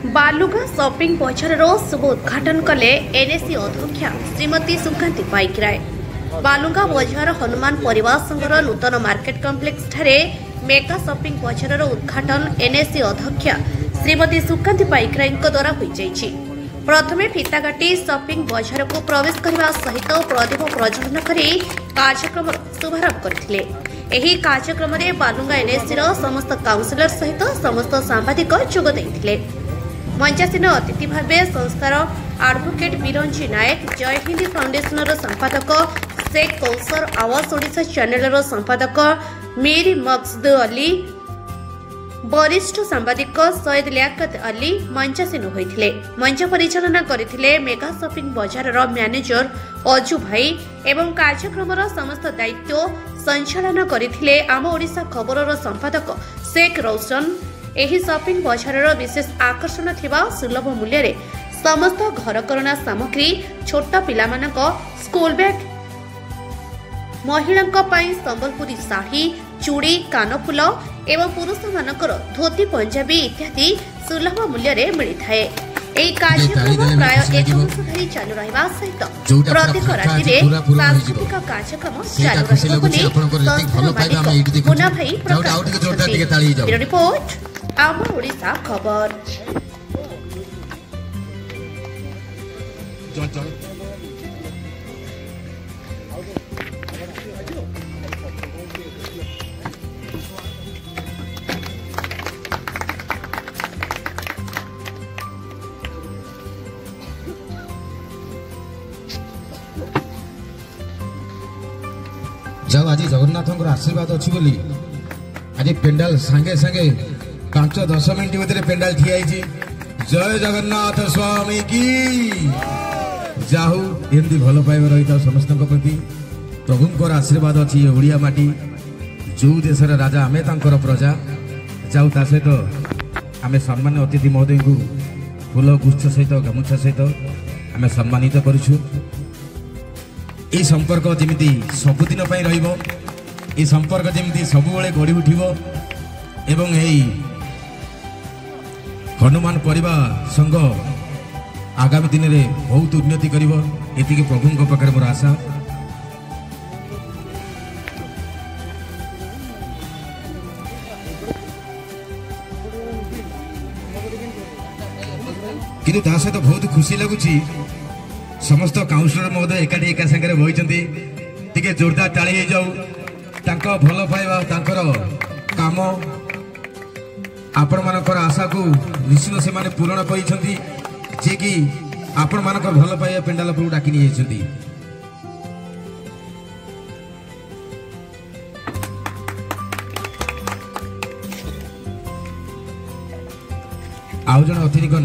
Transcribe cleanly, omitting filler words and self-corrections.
बालुगा shopping बजार शुभ उद्घाटन कले एनएसी अध्यक्षा श्रीमती सुकांती पाइकराय। बालुगा बजार हनुमान परिवार संघर नूतन मार्केट कॉम्प्लेक्स ठारे मेगा शॉपिंग बजार उद्घाटन एनएसी अध्यक्षा श्रीमती सुकांती पाइकराय द्वारा हो जाइछि। प्रथमे फीताकाटी शॉपिंग बजार को प्रवेश करने सहित प्रदीप प्रज्वलन करी कार्यक्रम शुभारंभ करथिले। एही कार्यक्रम में बालुगा एनएसी समस्त काउंसिलर सहित समस्त सांबादिक जोग दैथिले। मंचासीन अतिथि भाव संस्थार एडवोकेट बिरंजी नायक, जय हिंद फाउंडेशन संपादक शेख कौसर, आवास ओडिशा चैनल संपादक मीर मकसद अली, वरिष्ठ सांबादिक सैयद लियाकत अली मंचासीन होइथिले। मंच परिचालना करथिले मेगा शॉपिंग बजार मैनेजर अजू भाई एवं कार्यक्रम समस्त दायित्व संचालन करथिले आम ओडिशा खबर संपादक शेख रोशन। एही शॉपिंग बजार विशेष आकर्षण थिबा सुलभ मूल्य रे समस्त घरकरणा सामग्री, छोट पिलामानक स्कूल बैग, महिलांक पई संबलपुरी साड़ी, चूड़ी, कानफुल एवं पुरुष मानकर धोती, पंजाबी इत्यादि सुलभ मूल्य रे मिली थाए। एही कार्यक्रम प्राय 1 वर्ष धरि चालू रहबा सहित प्रत्येक राति रे सांस्कृतिक कार्यक्रम चालू रहबो बोली मुना भाई प्रकाश। रिपोर्ट आम ओडिशा खबर। जाओ आज जगन्नाथ आशीर्वाद अच्छी बोली आज पेंडाल सांगे सांगे 5-10 मिनट भीतर पेंडाल ठिया जय जगन्नाथ स्वामी की जाहू एमती भल पाइबा रही था समस्त प्रति प्रभुंर आशीर्वाद अच्छी ओडिया माटी जो देशर राजा आमे तांकर प्रजा जाऊ ता सहित आमे सम्मान अतिथि महोदय को फूल गुच्छ सहित गामुछा सहित आमे सम्मानित करूछु। ये संपर्क जमी सबुदिन रही संपर्क जमी सब गढ़ी उठिब एवं हनुमान परिवार संघ आगामी दिन में बहुत उन्नति करिब एतिके प्रभु पाखे मोर आशा। किंतु ता सहित बहुत खुशी लगुच समस्त काउंसिलर महोदय एकाठी एका संगे बही टिके जोरदार ताली हो जाऊ भल पाइबा तांकर काम आपण मानकर आशा को निश्चित से माने पूरण करिसेंती जे कि आपण मानकर भल पाइबा पेंडाल पर डाकी नि जाइसेंती। आउ जण अतिरिक्त